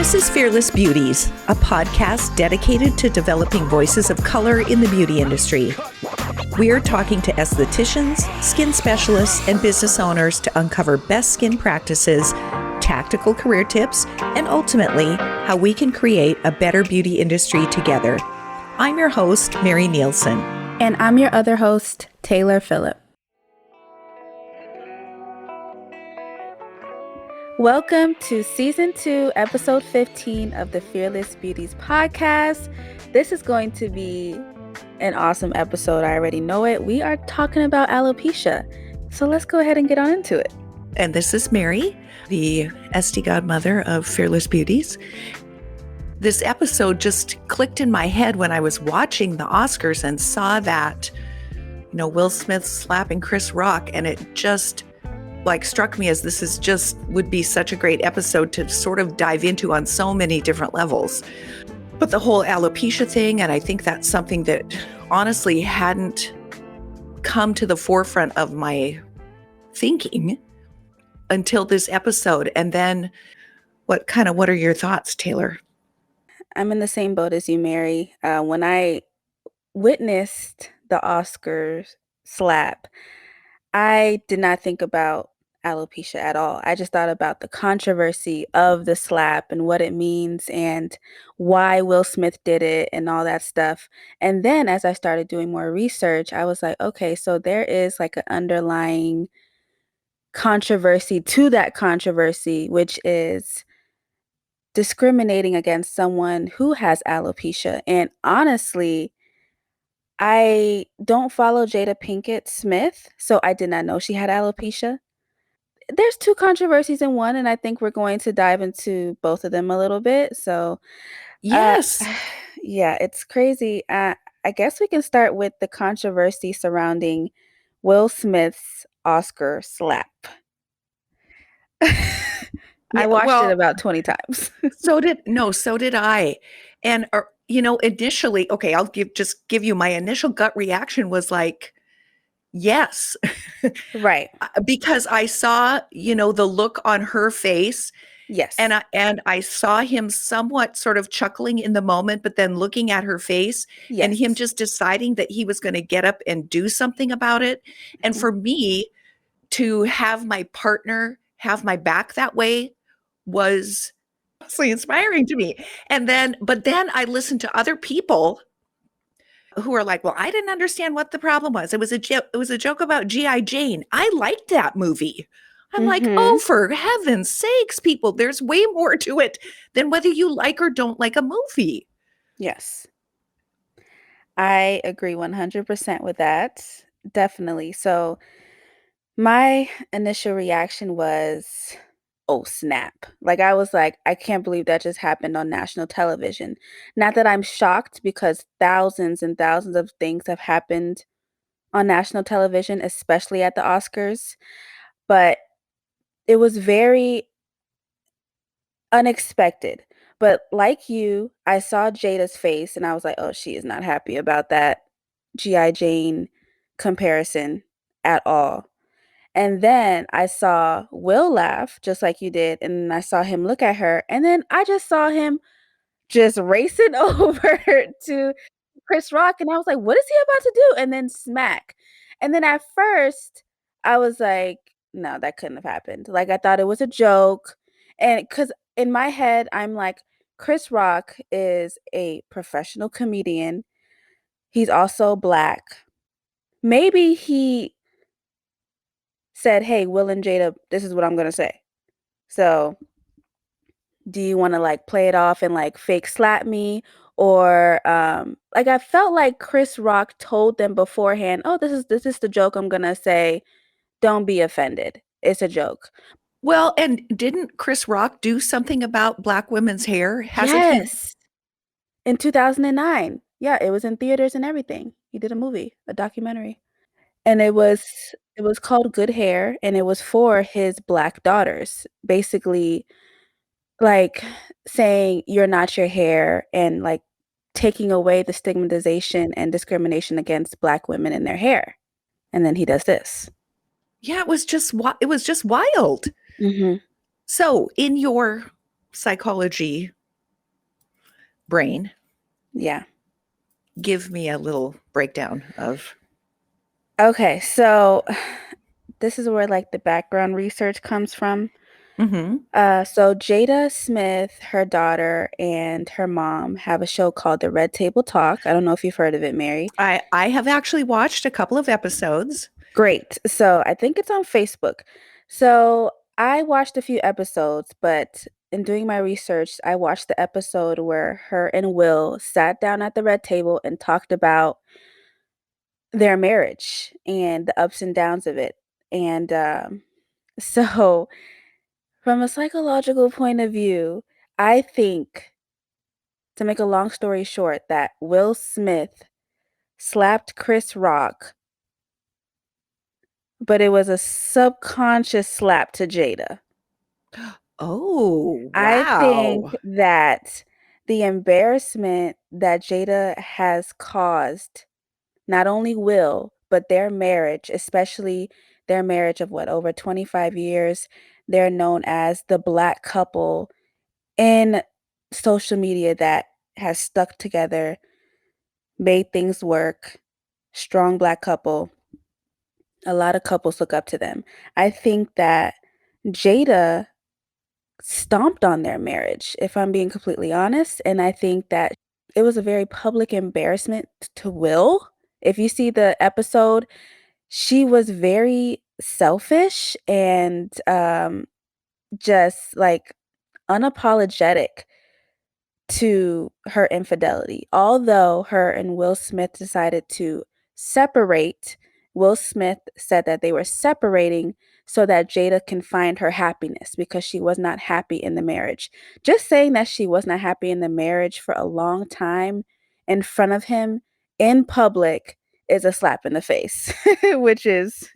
This is Fearless Beauties, a podcast dedicated to developing voices of color in the beauty industry. We are talking to estheticians, skin specialists, and business owners to uncover best skin practices, tactical career tips, and ultimately, how we can create a better beauty industry together. I'm your host, Mary Nielsen. And I'm your other host, Taylor Phillip. Welcome to Season 2, Episode 15 of the Fearless Beauties podcast. This is going to be an awesome episode. I already know it. We are talking about alopecia. So let's go ahead and get on into it. And this is Mary, the SD godmother of Fearless Beauties. This episode just clicked in my head when I was watching the Oscars and saw that, Will Smith slapping Chris Rock, and it just struck me as this is would be such a great episode to sort of dive into on so many different levels. But the whole alopecia thing, and I think that's something that honestly hadn't come to the forefront of my thinking until this episode. And then what are your thoughts, Taylor? I'm in the same boat as you, Mary. When I witnessed the Oscars slap, I did not think about alopecia at all. I just thought about the controversy of the slap and what it means and why Will Smith did it and all that stuff. And then as I started doing more research, I was like, okay, so there is an underlying controversy to that controversy, which is discriminating against someone who has alopecia. And honestly, I don't follow Jada Pinkett Smith, so I did not know she had alopecia. There's two controversies in one, and I think we're going to dive into both of them a little bit. So, yes. Yeah, it's crazy. I guess we can start with the controversy surrounding Will Smith's Oscar slap. I watched it about 20 times. So did I. And, initially, okay, I'll give you my initial gut reaction was like, yes. Right. Because I saw, the look on her face. Yes. And I saw him somewhat sort of chuckling in the moment, but then looking at her face and him just deciding that he was going to get up and do something about it. And for me to have my partner have my back that way was honestly inspiring to me. But then I listened to other people who are like, well, I didn't understand what the problem was. It was a joke about G.I. Jane. I liked that movie. I'm like, oh, for heaven's sakes, people, there's way more to it than whether you like or don't like a movie. Yes. I agree 100% with that. Definitely. So my initial reaction was, oh, snap. I was like, I can't believe that just happened on national television. Not that I'm shocked, because thousands and thousands of things have happened on national television, especially at the Oscars. But it was very unexpected. But like you, I saw Jada's face and I was like, oh, she is not happy about that G.I. Jane comparison at all. And then I saw Will laugh just like you did. And I saw him look at her. And then I just saw him just racing over to Chris Rock. And I was like, what is he about to do? And then smack. And then at first I was like, no, that couldn't have happened. I thought it was a joke. And because in my head, I'm like, Chris Rock is a professional comedian. He's also Black. Maybe he said, hey, Will and Jada, this is what I'm going to say. So do you want to play it off and fake slap me? Or I felt like Chris Rock told them beforehand, oh, this is the joke I'm going to say. Don't be offended. It's a joke. Well, and didn't Chris Rock do something about Black women's hair? Yes. In 2009. Yeah, it was in theaters and everything. He did a documentary. And it was called Good Hair, and it was for his Black daughters. Basically, saying you're not your hair and taking away the stigmatization and discrimination against Black women in their hair. And then he does this. Yeah, it was just wild. Mm-hmm. So in your psychology brain. Yeah. Give me a little breakdown of. Okay, so this is where like the background research comes from. Mm-hmm. So Jada Smith, her daughter, and her mom have a show called The Red Table Talk. I don't know if you've heard of it, Mary. I have actually watched a couple of episodes. Great. So I think it's on Facebook. So I watched a few episodes, but in doing my research, I watched the episode where her and Will sat down at the red table and talked about their marriage and the ups and downs of it. And so, from a psychological point of view, I think, to make a long story short, that Will Smith slapped Chris Rock, but it was a subconscious slap to Jada. Oh, I think wow. that the embarrassment that Jada has caused, not only Will, but their marriage, especially their marriage of what, over 25 years, they're known as the black couple in social media that has stuck together, made things work, strong black couple. A lot of couples look up to them. I think that Jada stomped on their marriage, if I'm being completely honest. And I think that it was a very public embarrassment to Will. If you see the episode, she was very selfish and just like unapologetic to her infidelity. Although her and Will Smith decided to separate, Will Smith said that they were separating so that Jada can find her happiness because she was not happy in the marriage. Just saying that she was not happy in the marriage for a long time in front of him in public is a slap in the face, which is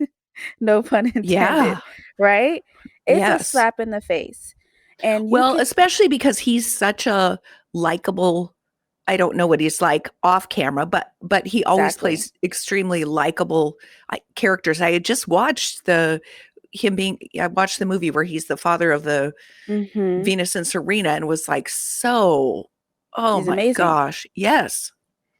no pun intended, Yeah. right? It's a Yes. slap in the face. And you Well, can especially because he's such a likable, I don't know what he's like off camera, but he always exactly. plays extremely likable characters. I had just watched the him being I watched the movie where he's the father of the Mhm. Venus and Serena and was like so, oh He's my amazing. gosh. Yes.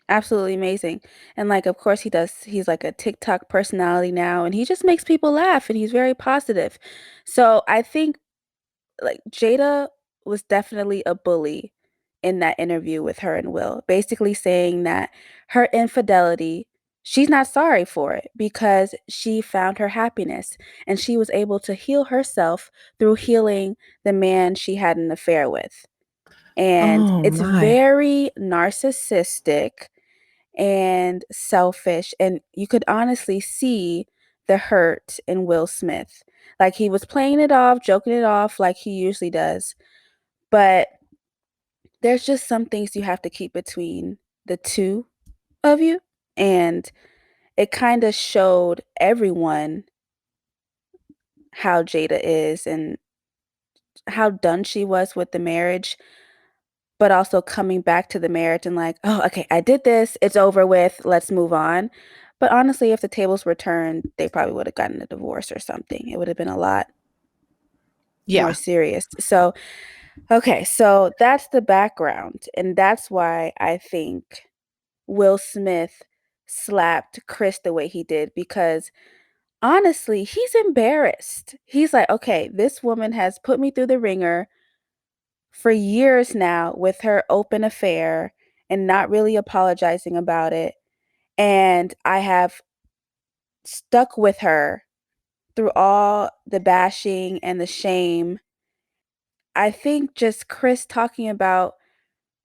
Absolutely amazing. And like of course he's like a TikTok personality now and he just makes people laugh and he's very positive. So I think like Jada was definitely a bully in that interview with her and Will, basically saying that her infidelity, she's not sorry for it because she found her happiness and she was able to heal herself through healing the man she had an affair with. And Oh it's my. very narcissistic and selfish. And you could honestly see the hurt in Will Smith. Like he was playing it off, joking it off like he usually does. But there's just some things you have to keep between the two of you. And it kind of showed everyone how Jada is and how done she was with the marriage, but also coming back to the marriage and like, oh, okay, I did this, it's over with, let's move on. But honestly, if the tables were turned, they probably would have gotten a divorce or something. It would have been a lot more Yeah. serious. So, okay, so that's the background. And that's why I think Will Smith slapped Chris the way he did because honestly, he's embarrassed. He's like, okay, this woman has put me through the ringer for years now with her open affair and not really apologizing about it. And I have stuck with her through all the bashing and the shame. I think just Chris talking about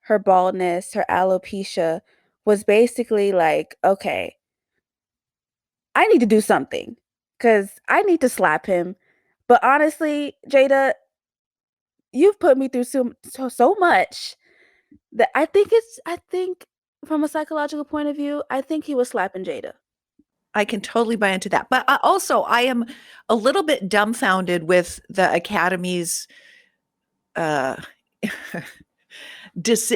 her baldness, her alopecia, was basically like, okay, I need to do something because I need to slap him. But honestly, Jada, you've put me through so much that I think from a psychological point of view, I think he was slapping Jada. I can totally buy into that. But also, I am a little bit dumbfounded with the Academy's uh,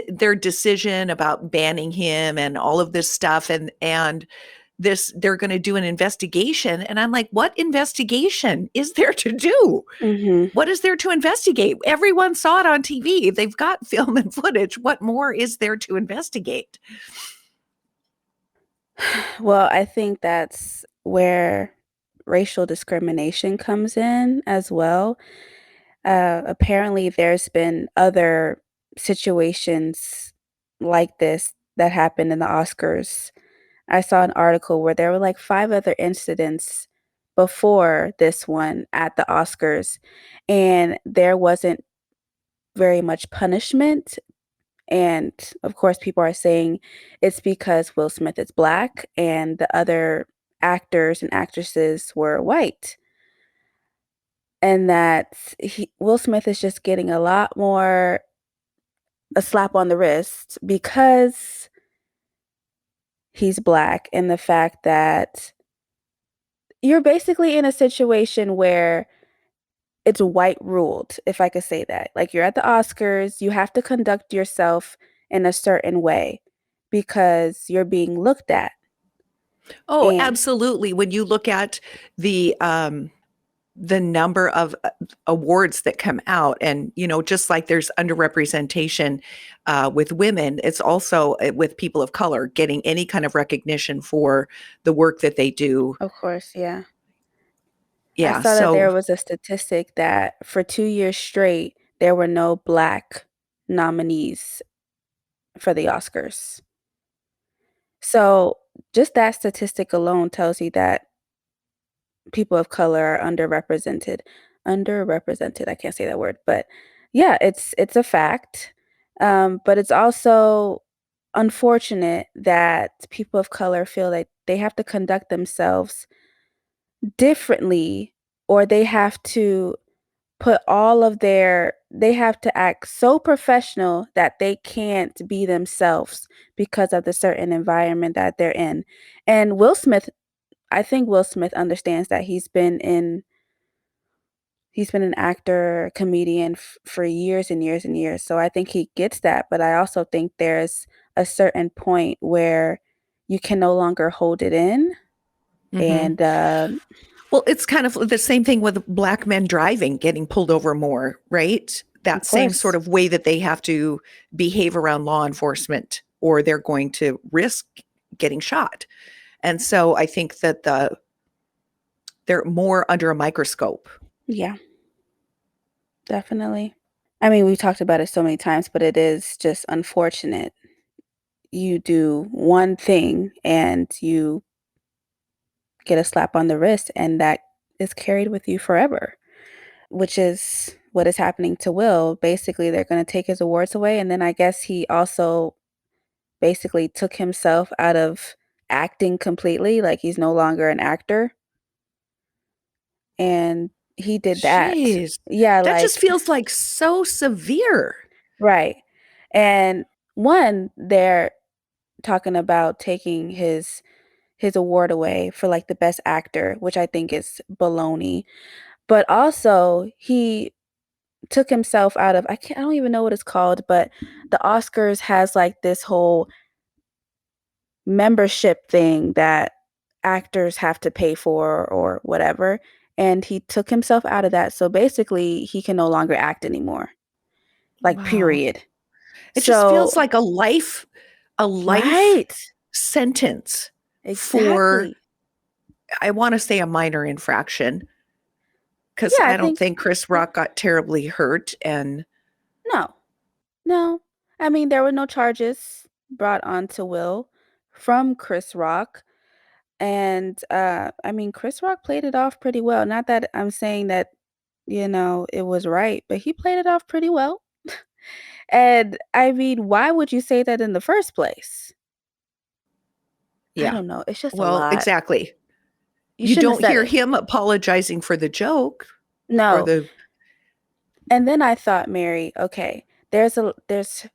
their decision about banning him and all of this stuff, and they're going to do an investigation. And I'm like, what investigation is there to do? Mhm. What is there to investigate? Everyone saw it on TV. They've got film and footage. What more is there to investigate? Well, I think that's where racial discrimination comes in as well. Apparently, there's been other situations like this that happened in the Oscars. I saw an article where there were like 5 other incidents before this one at the Oscars, and there wasn't very much punishment. And of course, people are saying it's because Will Smith is black and the other actors and actresses were white. And that Will Smith is just getting a lot more a slap on the wrist because he's black, and the fact that you're basically in a situation where it's white ruled, if I could say that. Like you're at the Oscars, you have to conduct yourself in a certain way because you're being looked at. Oh, And absolutely. When you look at the number of awards that come out, and just like there's underrepresentation with women, it's also with people of color getting any kind of recognition for the work that they do. of course, yeah. I Yeah, saw that so there was a statistic that for 2 years straight, there were no black nominees for the Oscars. So just that statistic alone tells you that people of color are underrepresented. Underrepresented, I can't say that word, but yeah, it's a fact. But it's also unfortunate that people of color feel like they have to conduct themselves differently, or they have to they have to act so professional that they can't be themselves because of the certain environment that they're in. And I think Will Smith understands that he's been an actor, comedian for years and years and years. So I think he gets that, but I also think there's a certain point where you can no longer hold it in. mhm. And Well, it's kind of the same thing with black men driving, getting pulled over more, right? of That same sort course, of way that they have to behave around law enforcement, or they're going to risk getting shot. And so I think that they're more under a microscope. yeah, definitely. I mean, we've talked about it so many times, but it is just unfortunate. You do one thing and you get a slap on the wrist, and that is carried with you forever, which is what is happening to Will. Basically, they're going to take his awards away. And then I guess he also basically took himself out of acting completely. Like he's no longer an actor. And he did that. Jeez, Yeah, that just like, feels like so severe. right. And one, they're talking about taking his award away for like the best actor, which I think is baloney. But also he took himself out of I don't even know what it's called, but the Oscars has like this whole membership thing that actors have to pay for or whatever. And he took himself out of that. So basically he can no longer act anymore. Like Wow. period. It just feels So like a life right. sentence for, Exactly. I want to say, a minor infraction, because Yeah, I I don't think think Chris Rock got terribly hurt. And no. No. I mean, there were no charges brought on to Will from Chris Rock. And I mean, Chris Rock played it off pretty well. Not that I'm saying that, it was right, but he played it off pretty well. And I mean, why would you say that in the first place? I yeah, don't know. It's just a well, lot. exactly. You You shouldn't have don't said hear it. him apologizing for the joke or No. the, And then I thought, Mary, okay, there's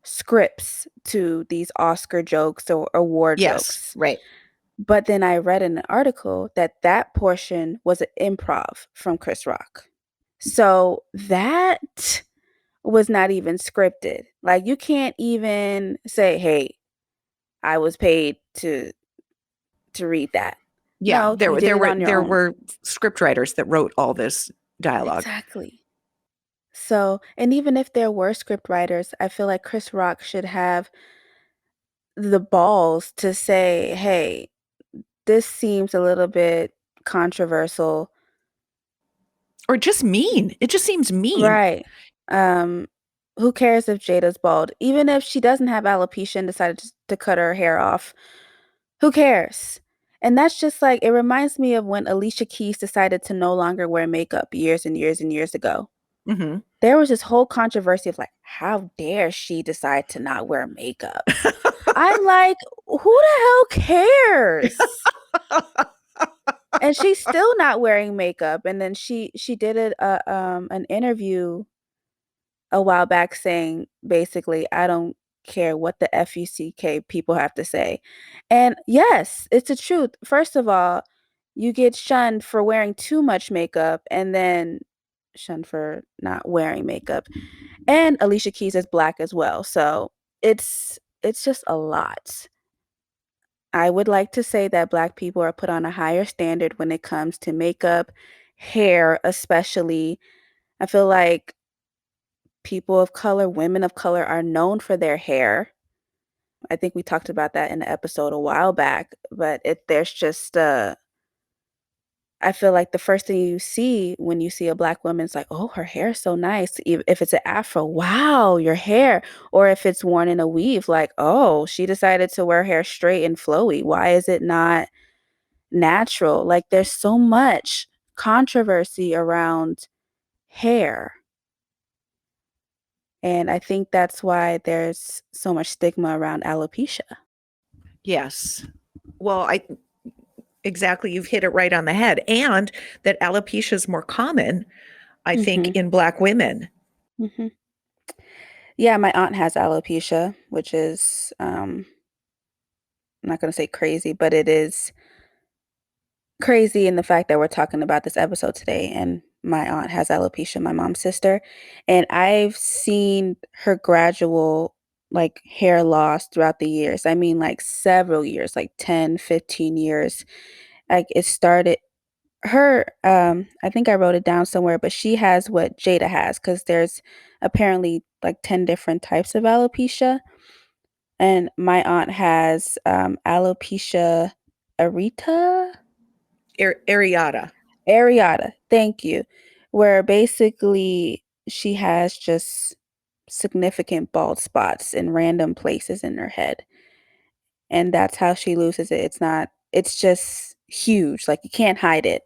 scripts to these Oscar jokes or award yes, jokes. right. But then I read in an article that that portion was an improv from Chris Rock. So that was not even scripted. Like you can't even say, "Hey, I was paid to read that. Yeah, No, you did it on your there own. were script writers that wrote all this dialogue. Exactly. So, and even if there were script writers, I feel like Chris Rock should have the balls to say, "Hey, this seems a little bit controversial." Or just mean. It just seems mean. Right. Um, who cares if Jada's bald? Even if she doesn't have alopecia and decided to cut her hair off, who cares? And that's just like, it reminds me of when Alicia Keys decided to no longer wear makeup years and years and years ago. Hmm. There was this whole controversy of like, how dare she decide to not wear makeup? I'm like, who the hell cares? And she's still not wearing makeup. And then she did an interview a while back saying basically, I don't care what the FUCK people have to say. And yes, it's the truth. First of all, you get shunned for wearing too much makeup and then shunned for not wearing makeup. And Alicia Keys is black as well. So it's just a lot. I would like to say that black people are put on a higher standard when it comes to makeup, hair, especially. I feel like people of color, women of color are known for their hair. I think we talked about that in the episode a while back, but there's just I feel like the first thing you see when you see a black woman is like, "Oh, her hair is so nice." If it's an afro, "Wow, your hair." Or if it's worn in a weave, like, "Oh, she decided to wear hair straight and flowy. Why is it not natural?" Like there's so much controversy around hair. And I think that's why there's so much stigma around alopecia. Yes. Well, I exactly, you've hit it right on the head. And that alopecia is more common, I think, Mhm. in Black women. Mhm. Yeah, my aunt has alopecia, which is I'm not going to say crazy, but it is crazy in the fact that we're talking about this episode today and my aunt has alopecia, my mom's sister, and I've seen her gradual like hair loss throughout the years. I mean like several years, like 10, 15 years. Like it started her I think I wrote it down somewhere, but she has what Jada has cuz there's apparently like 10 different types of alopecia, and my aunt has alopecia areata. Areata. Areata, thank you. Where basically she has just significant bald spots in random places in her head. And that's how she loses it. It's just huge. Like you can't hide it.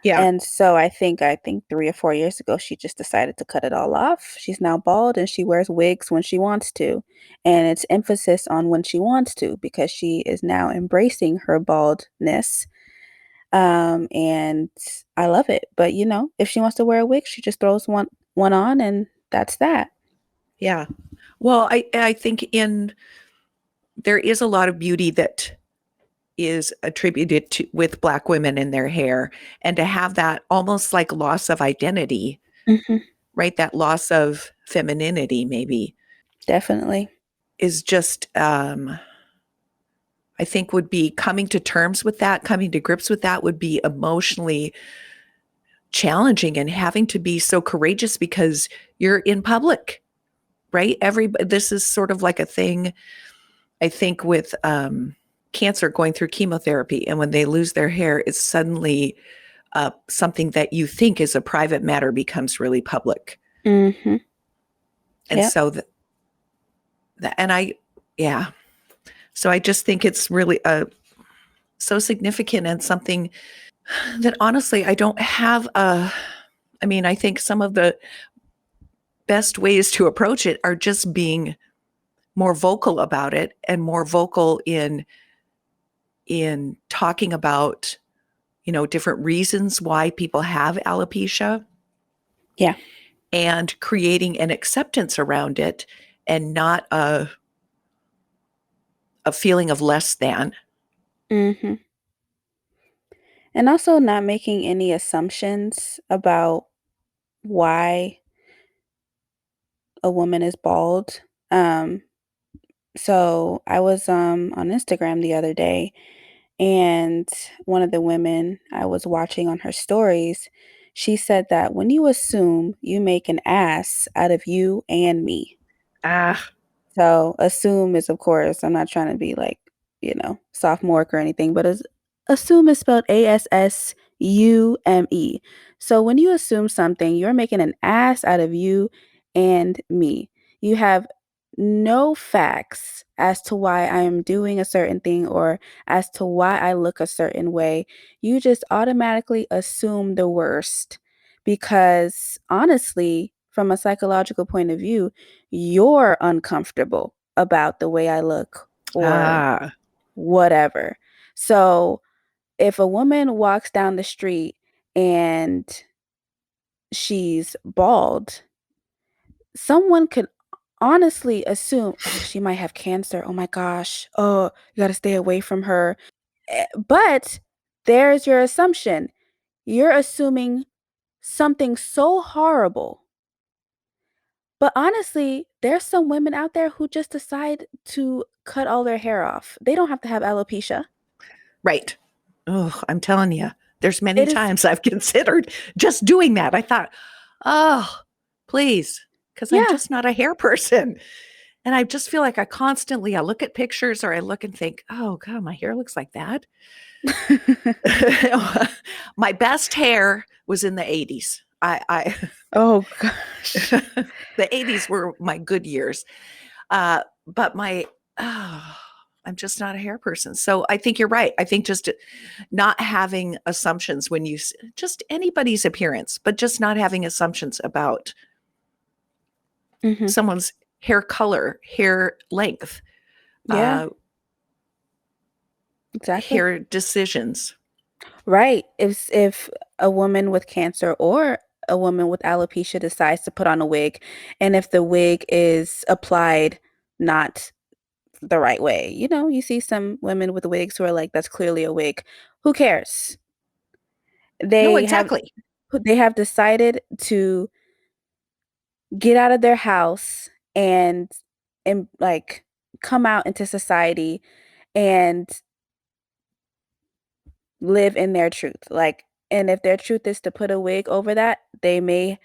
Yeah. And so I think 3 or 4 years ago she just decided to cut it all off. She's now bald and she wears wigs when she wants to. And it's emphasis on when she wants to because she is now embracing her baldness, and I love it. But if she wants to wear a wig, she just throws one on and that's that. Yeah. Well, I think in there is a lot of beauty that is attributed to with Black women in their hair, and to have that almost like loss of identity, Mhm. right? That loss of femininity maybe Definitely. is just I think would be coming to terms with that, coming to grips with that would be emotionally challenging, and having to be so courageous because you're in public, right? This is sort of like a thing I think with cancer going through chemotherapy, and when they lose their hair, it's suddenly something that you think is a private matter becomes really public. Mhm. And Yep. so and yeah, so I just think it's really so significant, and something that honestly I don't have I mean, I think some of the best ways to approach it are just being more vocal about it, and more vocal in talking about, different reasons why people have alopecia, Yeah. and creating an acceptance around it, and not a feeling of less than. Mhm. And also not making any assumptions about why a woman is bald. Um, so I was on Instagram the other day And one of the women I was watching on her stories, she said that when you assume, you make an ass out of you and me. Ah, So assume is, of course, I'm not trying to be like, sophomoric or anything, but assume is spelled ASSUME. So when you assume something, you're making an ass out of you and me. You have no facts as to why I am doing a certain thing or as to why I look a certain way. You just automatically assume the worst because honestly, from a psychological point of view, you're uncomfortable about the way I look or ah, whatever. So if a woman walks down the street and she's bald, someone could honestly assume, oh, she might have cancer. Oh my gosh. Oh, you got to stay away from her. But there's your assumption. You're assuming something so horrible. But honestly, there's some women out there who just decide to cut all their hair off. They don't have to have alopecia. right. Oh, I'm telling you, there's many It is, times I've considered just doing that. I thought, oh, please, because I'm yeah. just not a hair person. And I just feel like I look at pictures or I look and think, oh God, my hair looks like that. My best hair was in the 80s. Oh gosh. The 80s were my good years. But oh, I'm just not a hair person. So I think you're right. I think just not having assumptions when just anybody's appearance, but just not having assumptions about Hmm. someone's hair color, hair length, Yeah, uh, exactly. hair decisions. Right. If a woman with cancer or a woman with alopecia decides to put on a wig, and if the wig is applied not the right way, you see some women with wigs who are like, that's clearly a wig. Who cares? No, They have exactly. they have decided to get out of their house and like come out into society and live in their truth. Like, and if their truth is to put a wig over that, they may,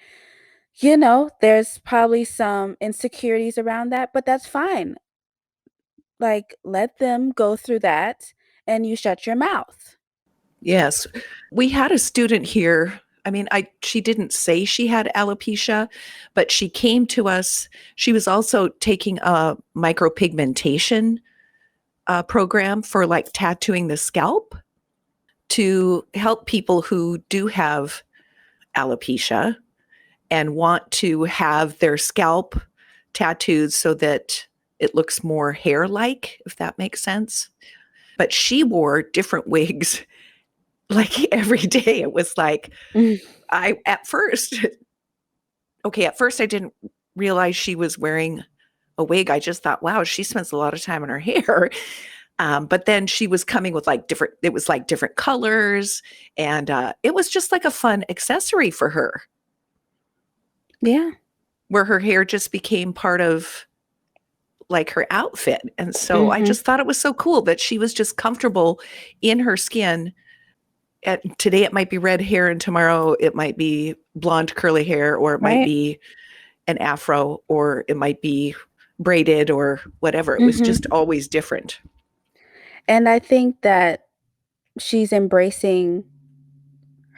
there's probably some insecurities around that, but that's fine. Like, let them go through that and you shut your mouth. Yes. We had a student here. I mean, she didn't say she had alopecia, but she came to us. She was also taking a micropigmentation program for like tattooing the scalp to help people who do have alopecia and want to have their scalp tattooed so that it looks more hair like, if that makes sense. But she wore different wigs like every day. It was like, I, at first, okay, at first I didn't realize she was wearing a wig. I just thought, wow, she spends a lot of time in her hair. But then she was coming with like it was like different colors. And it was just like a fun accessory for her, Yeah. where her hair just became part of like her outfit. And so I Mhm. just thought it was so cool that she was just comfortable in her skin. Today it might be red hair, and tomorrow it might be blonde curly hair, or it might Right? be an afro, or it might be braided, or whatever. It was just Mhm. always different. And I think that she's embracing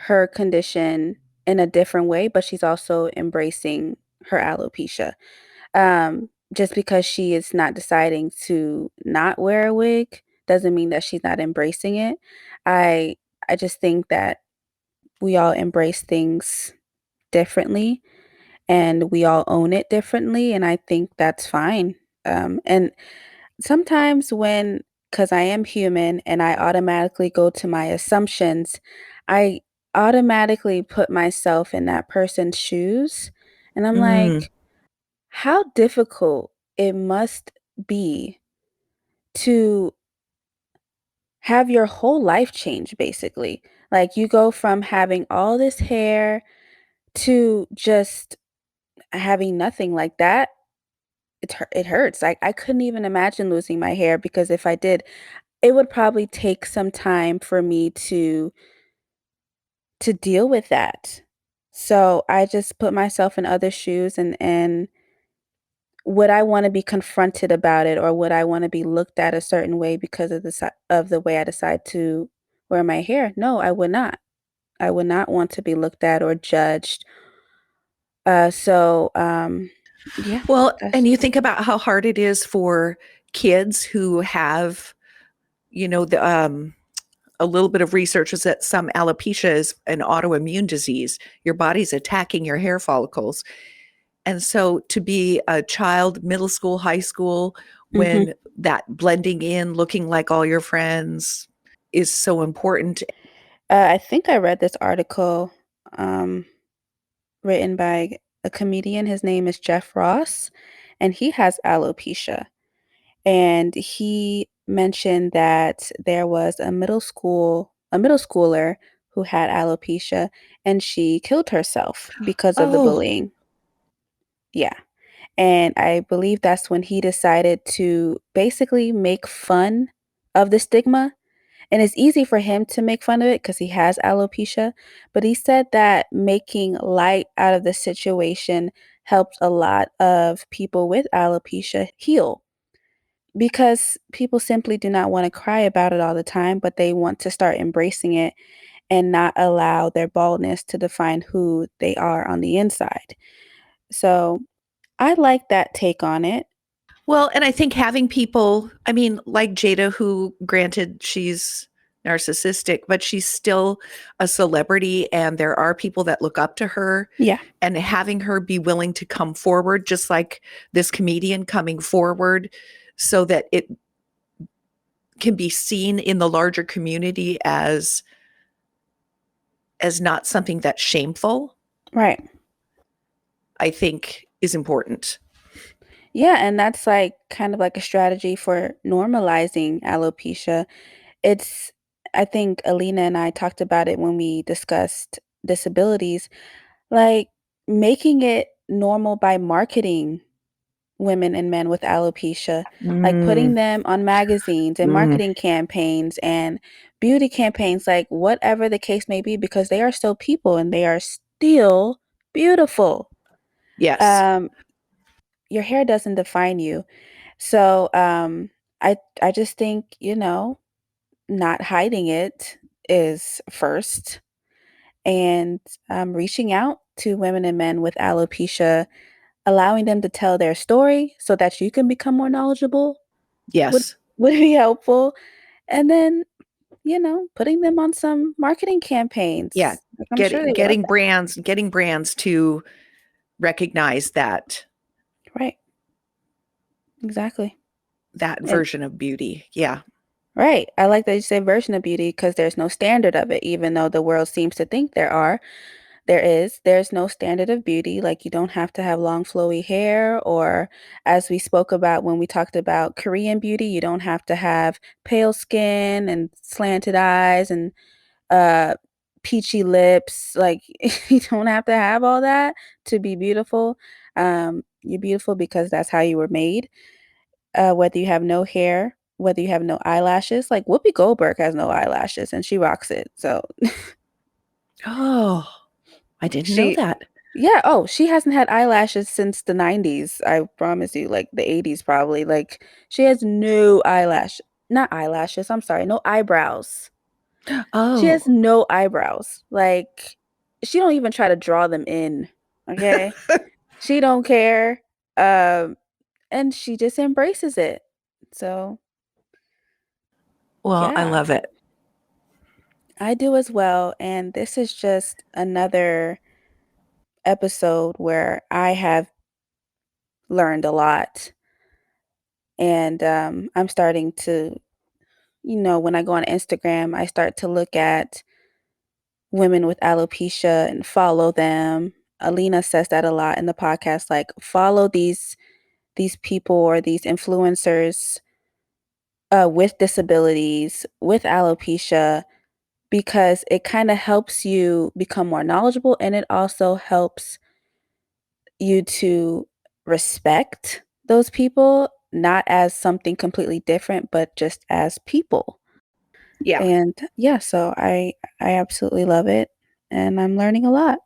her condition in a different way, but she's also embracing her alopecia. Just because she is not deciding to not wear a wig doesn't mean that she's not embracing it. I I just think that we all embrace things differently and we all own it differently, and I think that's fine. And sometimes because I am human and I automatically go to my assumptions, I automatically put myself in that person's shoes. And I'm Mm, like, how difficult it must be to have your whole life change, basically. Like, you go from having all this hair to just having nothing like that. It hurts. I couldn't even imagine losing my hair because if I did, it would probably take some time for me to deal with that. So I just put myself in other shoes, and would I wanna be confronted about it, or would I wanna be looked at a certain way because of the way I decide to wear my hair? No, I would not. I would not want to be looked at or judged. Yeah, Well, that's and you think about how hard it is for kids who have, the a little bit of research is that some alopecia is an autoimmune disease. Your body's attacking your hair follicles. And so to be a child, middle school, high school, Mhm. when that blending in, looking like all your friends is so important. I think I read this article, um, written by a comedian. His name is Jeff Ross, and he has alopecia. And he mentioned that there was a middle schooler who had alopecia, and she killed herself because of the Oh, bullying. Yeah. And I believe that's when he decided to basically make fun of the stigma. And it's easy for him to make fun of it because he has alopecia. But he said that making light out of the situation helped a lot of people with alopecia heal, because people simply do not want to cry about it all the time, but they want to start embracing it and not allow their baldness to define who they are on the inside. So I like that take on it. well, and I think having people, I mean, like Jada, who granted she's narcissistic, but she's still a celebrity, and there are people that look up to her, Yeah, and having her be willing to come forward, just like this comedian coming forward, so that it can be seen in the larger community as not something that's shameful, right. I think is important. Yeah, and that's like kind of like a strategy for normalizing alopecia. It's I think Alina and I talked about it when we discussed disabilities, like making it normal by marketing women and men with alopecia, like putting Mm, them on magazines and mm, marketing campaigns and beauty campaigns, like whatever the case may be, because they are still people and they are still beautiful. yes. Um, your hair doesn't define you. So I just think, not hiding it is first, and reaching out to women and men with alopecia, allowing them to tell their story so that you can become more knowledgeable would Yes. would be helpful. And then, putting them on some marketing Yeah. campaigns. Like, I'm sure they would love that. Getting brands to recognize Right. Exactly. that And version of beauty. Yeah. right. I like that you say version of beauty because there's no standard of it, even though the world seems to think there are. There's no standard of beauty. Like, you don't have to have long flowy hair, or as we spoke about when we talked about Korean beauty, you don't have to have pale skin and slanted eyes and uh peachy lips. Like, you don't have to have all that to be beautiful. You're beautiful because that's how you were made. Whether you have no hair, whether you have no eyelashes, like Whoopi Goldberg has no eyelashes and she rocks it. So Oh, I didn't know she that. yeah, oh, she hasn't had eyelashes since the 90s, I promise you, like, the 80s probably, like, she has no not eyelashes, I'm sorry, no eyebrows. She has Oh. no eyebrows, like, she don't even try to draw them in, okay? She don't care, um, and she just embraces it. So, Well, I yeah, love it. I do as well, and this is just another episode where I have learned a lot. And I'm starting to, when I go on Instagram, I start to look at women with alopecia and follow them. Alina says that a lot in the podcast, like follow these people or these influencers with disabilities, with alopecia, because it kind of helps you become more knowledgeable, and it also helps you to respect those people. not as something completely different, but just as people. Yeah. And yeah, so I absolutely love it, and I'm learning a lot.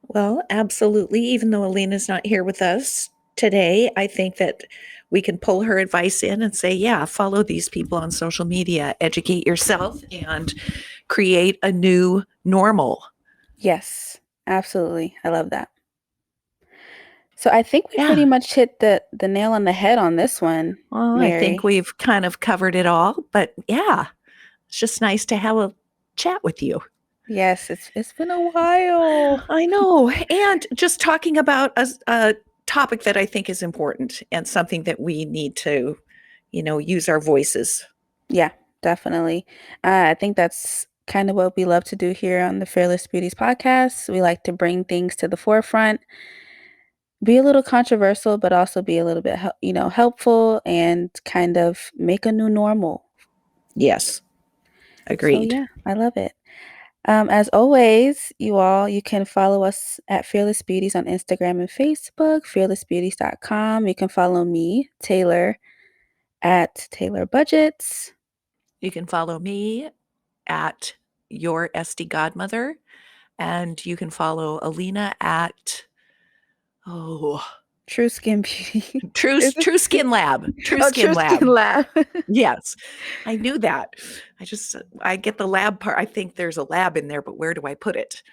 Well, absolutely. Even though Alina's not here with us today, I think that we can pull her advice in and say, yeah, follow these people on social media, educate yourself, and create a new normal. Yes, absolutely. I love that. So I think we pretty Yeah. much hit the nail on the head on this one, Well, I think Mary. we've kind of covered it all, but yeah, it's just nice to have a chat with you. Yes, it's been a while. I know. And just talking about a topic that I think is important and something that we need to, use our voices. Yeah, definitely. I think that's kind of what we love to do here on the Fearless Beauties podcast. We like to bring things to the forefront, be a little controversial, but also be a little bit, helpful and kind of make a new normal. Yes, So agreed. yeah, I love it. As always, you can follow us at Fearless Beauties on Instagram and Facebook, fearlessbeauties.com. You can follow me, Taylor, at Taylor Budgets. You can follow me at your SD Godmother, and you can follow Alina at True Skin Beauty. True Is True it? Skin Lab. True Oh, Skin True Skin Lab. Lab. Yes, I knew that. I get the lab part. I think there's a lab in there, but where do I put it?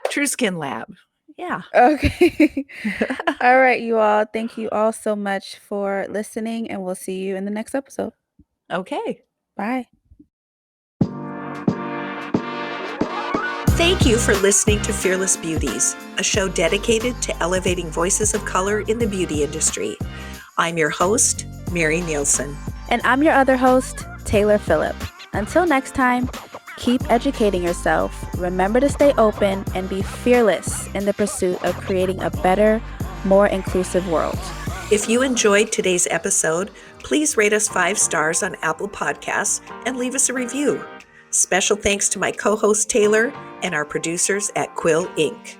True Skin Lab. Yeah. Okay. All right, you all. Thank you all so much for listening, and we'll see you in the next episode. Okay. Bye. Thank you for listening to Fearless Beauties, a show dedicated to elevating voices of color in the beauty industry. I'm your host, Mary Nielsen. And I'm your other host, Taylor Phillip. Until next time, keep educating yourself, remember to stay open, and be fearless in the pursuit of creating a better, more inclusive world. If you enjoyed today's episode, please rate us 5 stars on Apple Podcasts and leave us a review. Special thanks to my co-host Taylor and our producers at Quill Inc.